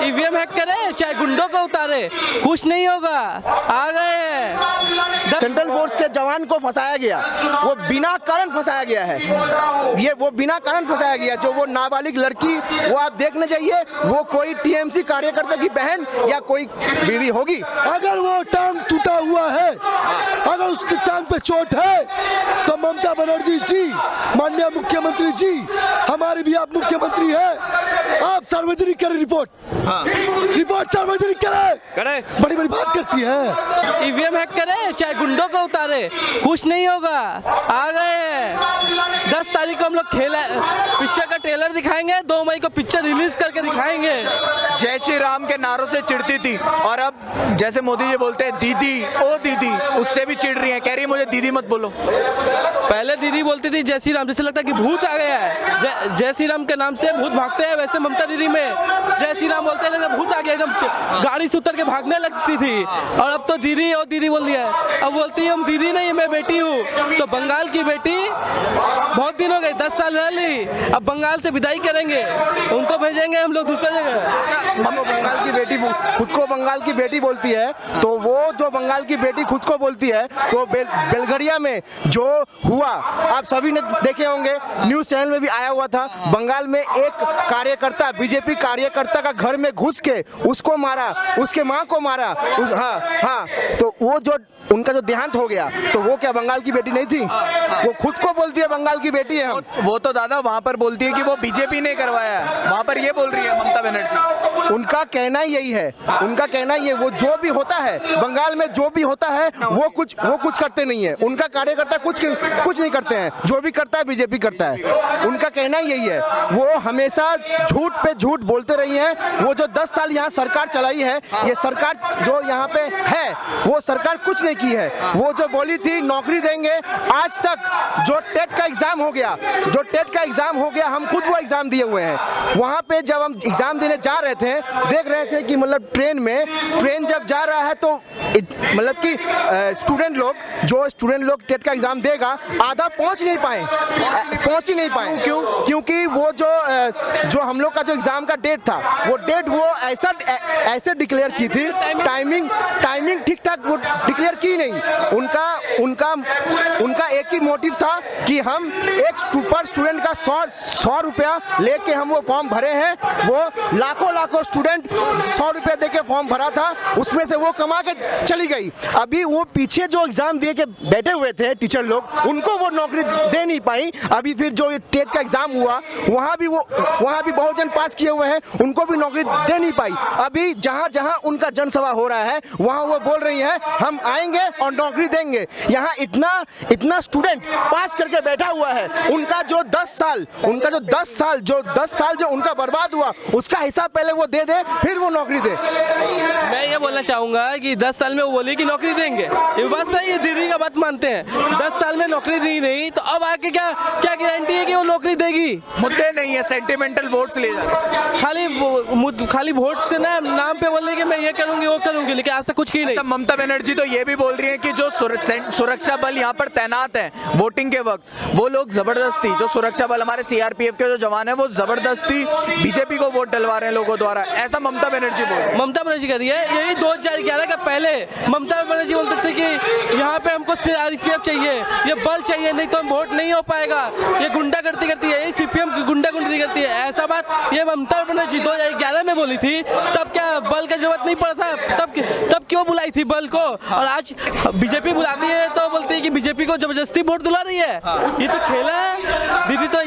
EVM hack करे चाहे गुंडों को उतारे, कुछ नहीं होगा। आ गए हैं। सेंट्रल फोर्स के जवान को फंसाया गया, वो बिना कारण फंसाया गया है। ये वो बिना कारण फंसाया गया, जो वो नाबालिग लड़की, वो आप देखने जाइए, वो कोई टीएमसी कार्यकर्ता की बहन या कोई बीवी होगी। अगर वो टांग टूटा हुआ है, अगर उस टांग पे चोट है, तो ममता बनर्जी जी, माननीय मुख्यमंत्री जी, हमारे भी आप मुख्यमंत्री हैं, आप सार्वजनिक करें रिपोर्ट। रिपोर्ट सार्वजनिक करें। बड़ी बड़ी बात करती है। ईवीएम हैक करे चाहे गुंडों को उतारे, कुछ नहीं होगा। आ गए हैं। 10 तारीख को हम लोग खेला पिक्चर का ट्रेलर दिखाएंगे, 2 मई को पिक्चर रिलीज करके दिखाएंगे। जय श्री राम के नारों से चिढ़ती थी और अब जैसे मोदी जी बोलते हैं दीदी, ओ दीदी, उससे भी चिढ़ रही है, कह रही है मुझे दीदी मत बोलो। पहले दीदी बोलती थी जय श्री राम, जैसे लगता है कि भूत आ गया है। जय श्री राम के नाम से भूत भागते हैं, वैसे ममता दीदी में जय श्री राम बोलते हैं भूत आ गया, एकदम गाड़ी से उतर के भागने लगती थी। और अब तो दीदी और दीदी बोल दिया है, अब बोलती है हम दीदी नहीं, मैं बेटी हूँ। तो बंगाल की बेटी बहुत दिन हो गए, 10 साल रह ली, अब बंगाल से विदाई करेंगे, उनको भेजेंगे हम लोग दूसरी जगह। बंगाल की बेटी खुद को बंगाल की बेटी बोलती है, तो वो जो बंगाल की बेटी खुद को बोलती है, तो बेलगरिया में जो हुआ आप सभी ने देखे होंगे, न्यूज चैनल में भी आया हुआ था। बंगाल में एक कार्यकर्ता, बीजेपी कार्यकर्ता का घर में घुस के उसको मारा, उसके माँ को मारा। हाँ, तो वो जो उनका जो देहांत हो गया, तो वो क्या बंगाल की बेटी नहीं थी? वो खुद को बोलती है बंगाल की बेटी है हम। वो तो दादा वहाँ पर बोलती है कि वो बीजेपी ने करवाया है, वहाँ पर ये बोल रही है ममता बनर्जी। उनका कहना ही यही है, उनका कहना ये, वो जो भी होता है बंगाल में, जो भी होता है वो कुछ करते नहीं है। उनका कार्यकर्ता कुछ नहीं करते हैं, जो भी करता है बीजेपी करता है। उनका कहना ही यही है, वो हमेशा झूठ पे झूठ बोलते रही हैं। वो जो 10 साल यहाँ सरकार चलाई है, ये सरकार जो यहाँ पे है, वो सरकार कुछ नहीं की है। वो जो बोली थी नौकरी देंगे, आज तक जो टेट का एग्जाम हो गया, हम खुद वो एग्जाम दिए हुए हैं। वहाँ पे जब हम एग्जाम देने जा रहे थे, देख रहे थे कि मतलब ट्रेन जब जा रहा है, तो मतलब कि स्टूडेंट लोग टेट का एग्जाम देगा, आधा पहुंच ही नहीं पाए। क्यों? क्योंकि वो जो हम लोग का जो एग्जाम का डेट था, वो डेट वो ऐसे डिक्लेयर की थी, टाइमिंग ठीक ठाक वो डिक्लेयर की नहीं। उनका एक ही मोटिव था कि हम एक पर स्टूडेंट का 100 रुपया लेके हम वो फॉर्म भरे हैं। वो लाखों स्टूडेंट 100 रुपया देके फॉर्म भरा था, उसमें से वो कमा के चली गई। अभी वो पीछे जो एग्जाम दिए के बैठे हुए थे टीचर लोग, उनको वो नौकरी दे नहीं पाई। अभी फिर जो टेट का एग्जाम हुआ, वहाँ भी बहुत जन पास किए हुए हैं, उनको भी नौकरी दे नहीं पाई। अभी जहाँ उनका जनसभा हो रहा है, वहाँ वो बोल रही है हम आएंगे और नौकरी देंगे। यहाँ इतना स्टूडेंट पास करके बैठा हुआ है, उनका जो 10 साल जो उनका बर्बाद हुआ, उसका हिसाब पहले वो दे दे, फिर वो नौकरी दे। मैं ये बोलना चाहूंगा कि 10 साल में वो बोली कि नौकरी देंगे, ये बात सही है, दीदी का बात मानते हैं। 10 साल में नौकरी दी नहीं, तो अब आके क्या गारंटी है कि वो नौकरी देगी? मुद्दे नहीं है, सेंटिमेंटल वोट्स ले जा, खाली वोट्स के नाम पे बोल रही है कि मैं ये करूंगी वो करूंगी, लेकिन आज तक कुछ की नहीं। ममता बनर्जी तो ये भी बोल रही है कि जो सुरक्षा बल यहाँ पर तैनात है वोटिंग के वक्त, वो लोग जबरदस्ती, जो सुरक्षा बल हमारे सीआरपीएफ के जो जवान है, वो जबरदस्ती बीजेपी को वोट डलवा रहे हैं लोगों द्वारा, ऐसा ममता बनर्जी बोल रही है। ममता बनर्जी कह रही है, यही 2011 का पहले ममता बनर्जी बोलते थे कि यहाँ पे हमको सीआरपीएफ चाहिए, ये बल चाहिए, नहीं तो वोट नहीं हो पाएगा, ये गुंडागर्दी करती है, ये सीपीएम की गुंडागर्दी करती है। ऐसा बात ये ममता बनर्जी 2011 में बोली थी, तब क्या बल का जरूरत नहीं पड़ा था? तब क्यों बुलाई थी बल को? और आज बीजेपी बुलाती है तो बोलती है कि बीजेपी को जबरदस्ती वोट दिला रही है। ये तो खेला है, दीदी तो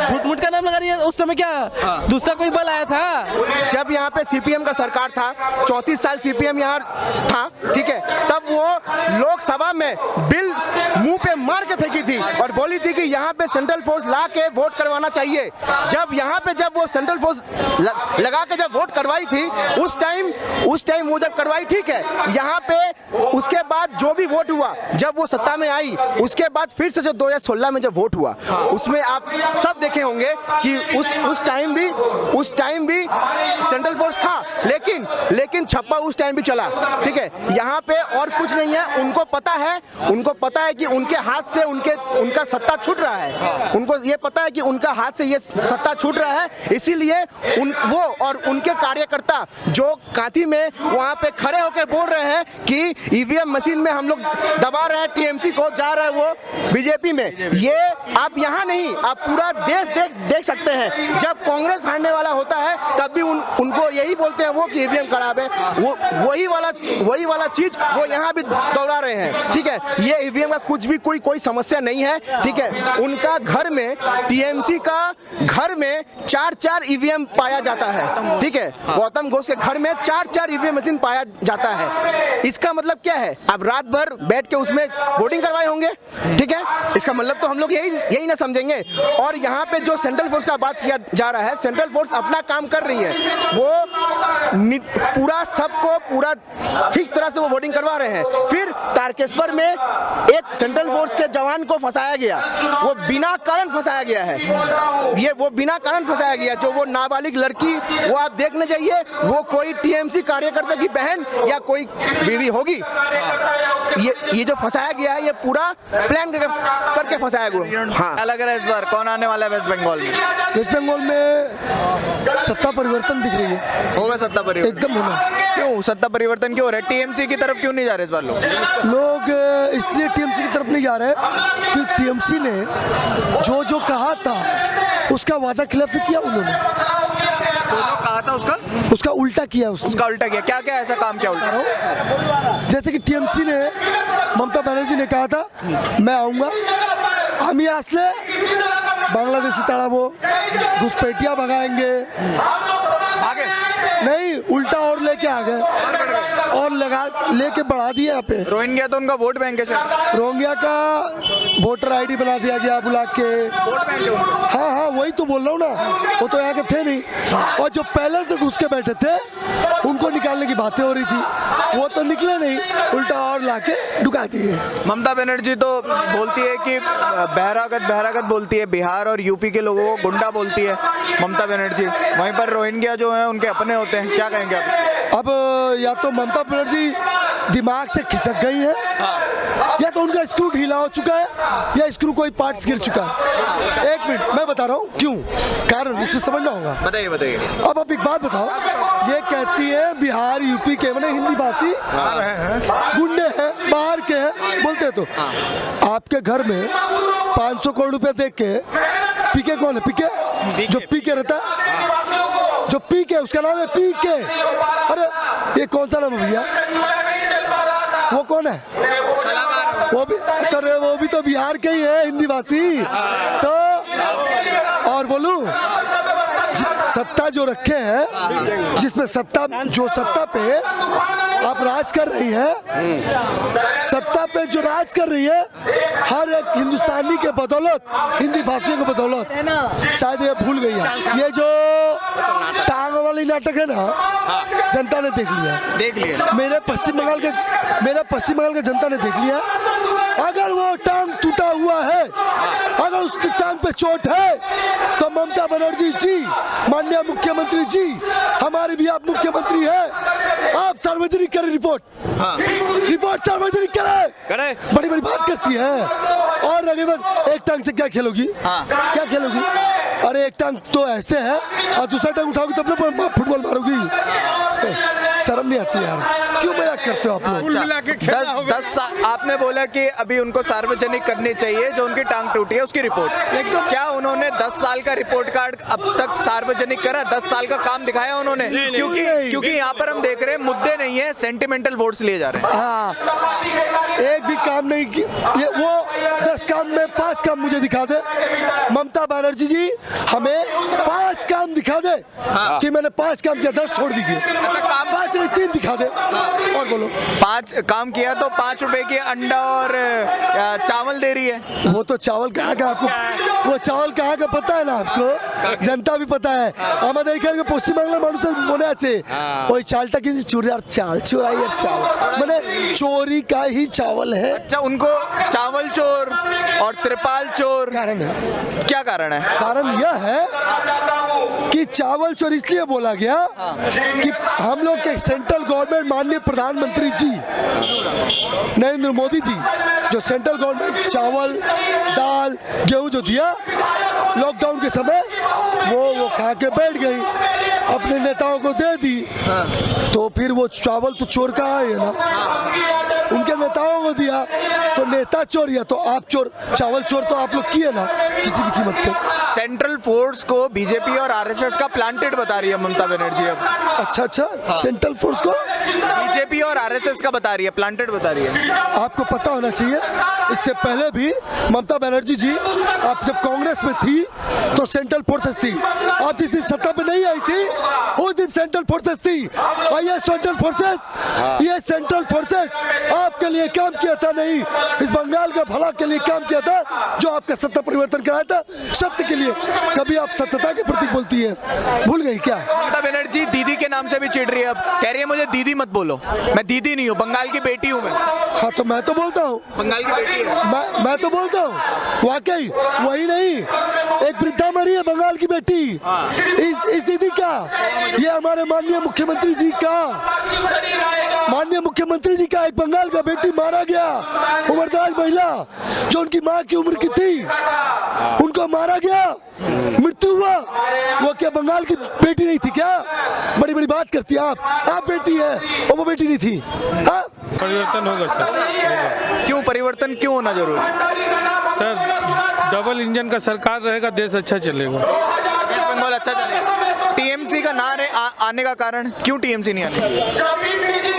झूठ मूठ का नाम लगा रही है। उस समय क्या दूसरा कोई बल आया था? जब यहाँ पे सीपीएम का सरकार था, 34 साल सीपीएम यहाँ था, ठीक है, तब वो लोकसभा में बिल मुंह पे मार के फेंकी थी और बोली थी कि यहाँ पे सेंट्रल फोर्स ला के वोट करवाना चाहिए। जब वो सेंट्रल फोर्स लगा के जब वोट करवाई थी, उस टाइम वो जब करवाई, ठीक है, यहाँ पे उसके बाद जो भी वोट हुआ, जब वो सत्ता में आई, उसके बाद फिर से जो 2016 में जब वोट हुआ, उसमें आप सब देखे होंगे कि उस टाइम भी सेंट्रल फोर्स था, लेकिन छप्पा उस टाइम भी चला, ठीक है। यहाँ पे और कुछ नहीं है, उनको पता है कि उनके हाथ से उनका सत्ता छूट रहा है, उनको ये पता है कि उनका हाथ से ये सत्ता छूट रहा है, इसीलिए वो और उनके कार्यकर्ता जो कांथी में वहाँ पे खड़े होकर बोल रहे हैं कि ईवीएम मशीन में हम लोग दबा रहे हैं टीएमसी को, जा रहा है वो बीजेपी में। ये आप यहाँ नहीं, आप पूरा देश देख सकते हैं। जब कांग्रेस हारने वाला होता है तब भी उनको यही बोलते हैं वो कि ईवीएम खराब है, वो वही वाला चीज वो यहाँ भी दोहरा रहे हैं, ठीक है। ये ईवीएम का कुछ भी कोई समस्या नहीं है, ठीक है। उनका घर में टीएमसी का घर में 4 ईवीएम पाया जाता है, ठीक है। गौतम घोष के घर में 4 ईवीएम मशीन पाया जाता है। इसका मतलब क्या है? आप रात भर बैठ के उसमें वोटिंग करवाए होंगे, ठीक है। इसका मतलब तो हम लोग यही ना समझेंगे। और यहाँ पे जो सेंट्रल फोर्स का बात किया जा रहा है, सेंट्रल फोर्स अपना काम कर रही है, वो पूरा सबको पूरा ठीक तरह से वो वोटिंग करवा रहे हैं। फिर तारकेश्वर में एक सेंट्रल फोर्स के जवान को फंसाया गया, वो बिना कारण फंसाया गया है, वो बिना कारण फंसाया गया। जो वो नाबालिग लड़की, वो आप देखने जाइए, वो कोई टीएमसी कार्यकर्ता की बहन या कोई बीवी होगी। ये जो फंसाया गया है, ये पूरा प्लान करके फंसाया गया। हाँ, क्या लग रहा है इस बार कौन आने वाला है वेस्ट बंगाल में? वेस्ट बंगाल में सत्ता परिवर्तन दिख रही है, होगा सत्ता परिवर्तन? एकदम होना। क्यों सत्ता परिवर्तन क्यों हो रहा है? टीएमसी की तरफ क्यों नहीं जा रहे इस बार लोग इसलिए टीएमसी की तरफ नहीं जा रहे कि टीएमसी ने जो कहा था उसका वादा खिलाफी किया उन्होंने, जो कहा था उसका उल्टा किया, उसका उल्टा किया। क्या क्या ऐसा काम किया उल्टा? जैसे कि टीएमसी ने, ममता बनर्जी ने कहा था मैं आऊंगा, हम यहाँ से बांग्लादेशी तड़ाबो, घुसपैठिया भगाएंगे, आगे नहीं उल्टा और लेके आ गए और लेके बढ़ा दिया। यहाँ पे रोहिंग्या तो उनका वोट बैंक है सर, रोहिंग्या का वोटर आईडी बना दिया गया बुला के, वोट बैंक है उनका। हाँ वही तो बोल रहा हूँ ना, वो तो यहाँ के थे नहीं, और जो पहले से घुस के बैठे थे उनको निकालने की बातें हो रही थी, वो तो निकले नहीं, उल्टा और लाके डुका दिए। ममता बनर्जी तो बोलती है कि बहरागत बोलती है, बिहार और यूपी के लोगों को गुंडा बोलती है ममता बनर्जी, वहीं पर रोहिंग्या जो है उनके अपने होते हैं। क्या कहेंगे आप? अब या तो ममता बनर्जी दिमाग से खिसक गई है, या तो उनका स्क्रू ढीला हो चुका है, या स्क्रू कोई पार्ट्स गिर चुका है। एक मिनट, मैं बता रहा हूँ क्यों, कारण इसमें समझना होगा। बताइए। अब आप एक बात बताओ, ये कहती है बिहार यूपी के मैंने हिंदी भाषी गुंडे हैं, बाहर के हैं, बोलते हैं। तो आपके घर में 500 करोड़ रुपए देख के पीके कौन है? पीके जो पीके रहता है, जो पीके उसका नाम है पीके। अरे ये कौन सा नाम है भैया? वो कौन है? वो भी तो बिहार के ही है, हिंदी भाषी। तो और बोलूं, सत्ता जो रखे हैं, जिसमें सत्ता पे आप राज कर रही है, सत्ता पे जो राज कर रही है, हर एक हिंदुस्तानी के बदौलत, हिंदी भाषियों के बदौलत, शायद ये भूल गई है। ये जो टांग वाली नाटक है ना, जनता ने देख लिया। मेरे पश्चिम बंगाल के जनता ने देख लिया। अगर वो टांग टूटा हुआ है, अगर उस टांग पे चोट है, तो ममता बनर्जी जी, माननीय मुख्यमंत्री जी, हमारे भी आप मुख्यमंत्री हैं, आप सार्वजनिक करें रिपोर्ट सार्वजनिक करें। बड़ी बात करती है। और रघुवर एक टांग से क्या खेलोगी? क्या खेलोगी? अरे एक टांग तो ऐसे है, और दूसरा टांग उठाओगी तब ना फुटबॉल मारोगी। शर्म नहीं आती यार, क्यों मजाक करते हो आप लोग? 10 आपने बोला कि अभी उनको सार्वजनिक करनी चाहिए जो उनकी टांग टूटी है उसकी रिपोर्ट। एकदम। क्या उन्होंने 10 साल का रिपोर्ट कार्ड अब तक सार्वजनिक करा? 10 साल का काम दिखाया उन्होंने? क्योंकि यहाँ पर हम देख रहे हैं मुद्दे नहीं है, सेंटिमेंटल वोट्स लिए जा रहे हैं। हाँ, एक भी काम नहीं किया। ये वो 10 काम में 5 काम मुझे दिखा दे ममता बनर्जी जी, हमें 5 काम दिखा दे कि मैंने 5 काम किया, 10 छोड़ दीजिए। अच्छा, काम 5 नहीं 3 दिखा दे। और बोलो। 5 काम किया तो 5 रुपए की अंडा और चावल दे रही है। वो तो चावल कहाँ का आपको, वो चावल कहाँ का पता है ना आपको, जनता भी पता है। আমাদের এখানে পশ্চিম বাংলার মানুষের মনে আছে ওই চালটা কিন্তু চুরাইয়ের চাল, মানে चोरी का ही चावल है। अच्छा, उनको चावल चोर और त्रिपाल चोर कारण है, क्या कारण है? कारण यह है कि चावल चोर इसलिए बोला गया कि हम लोग के सेंट्रल गवर्नमेंट माननीय प्रधानमंत्री जी नरेंद्र मोदी जी जो सेंट्रल गवर्नमेंट चावल दाल गेहूं जो दिया लॉकडाउन के समय वो खा के बैठ गई अपने नेताओं को दे दी तो फिर वो चावल तो चोर का है ना उनके नेताओं को दिया तो नेता चोर या तो आप चोर चावल चोर तो आप लोग किए ना किसी भी कीमत पे सेंट्रल फोर्स को बीजेपी और आरएसएस का प्लांटेड बता रही है ममता बनर्जी अब। अच्छा सेंट्रल फोर्स को बीजेपी और आरएसएस का बता रही है, प्लांटेड बता रही है। आपको पता होना चाहिए इससे पहले भी ममता बनर्जी जी आप जब कांग्रेस में थी तो सेंट्रल फोर्सेस थी आप जिस दिन सत्ता पे नहीं आई थी उस दिन सेंट्रल फोर्सेस थी और ये सेंट्रल फोर्सेस आपके लिए काम किया था नहीं इस बंगाल का भला के लिए काम किया था जो आपका सत्ता परिवर्तन कराया था सत्य के लिए कभी आप सत्यता के प्रतीक बोलती है भूल गई क्या ममता बनर्जी दीदी के नाम से भी चिढ़ रही है अब कह रही है मुझे दीदी मत बोलो मैं दीदी नहीं हूँ बंगाल की बेटी हूँ मैं। हाँ तो मैं तो बोलता हूँ बंगाल की बेटी है मैं तो बोलता हूँ वाकई वही नहीं एक वृद्धा मरी है बंगाल की बेटी इस दीदी का ये हमारे माननीय मुख्यमंत्री जी का एक बंगाल का बेटी मारा गया उम्रदराज महिला जो उनकी माँ की उम्र की थी उनको मारा गया मृत्यु हुआ वो क्या बंगाल की बेटी नहीं थी क्या बड़ी बड़ी बात करती है आप बेटी है और वो बेटी नहीं थी हाँ परिवर्तन होगा सर होगा। क्यों परिवर्तन क्यों होना जरूरी सर डबल इंजन का सरकार रहेगा देश अच्छा चलेगा वेस्ट बंगाल अच्छा चलेगा। टीएमसी का ना आने का कारण क्यों टीएमसी नहीं आने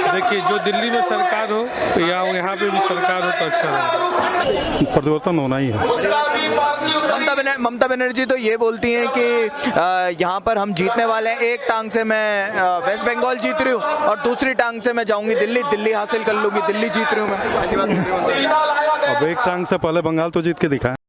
देखिए जो दिल्ली में सरकार हो या यहाँ पे भी सरकार हो तो अच्छा रहेगा परिवर्तन होना ही है। ममता बनर्जी तो ये बोलती हैं कि यहाँ पर हम जीतने वाले हैं एक टांग से मैं वेस्ट बंगाल जीत रही हूँ और दूसरी टांग से मैं जाऊंगी दिल्ली हासिल कर लूंगी दिल्ली जीत रही हूँ मैं ऐसी बात कर रही हूँ। अब एक टांग से पहले बंगाल तो जीत के दिखाया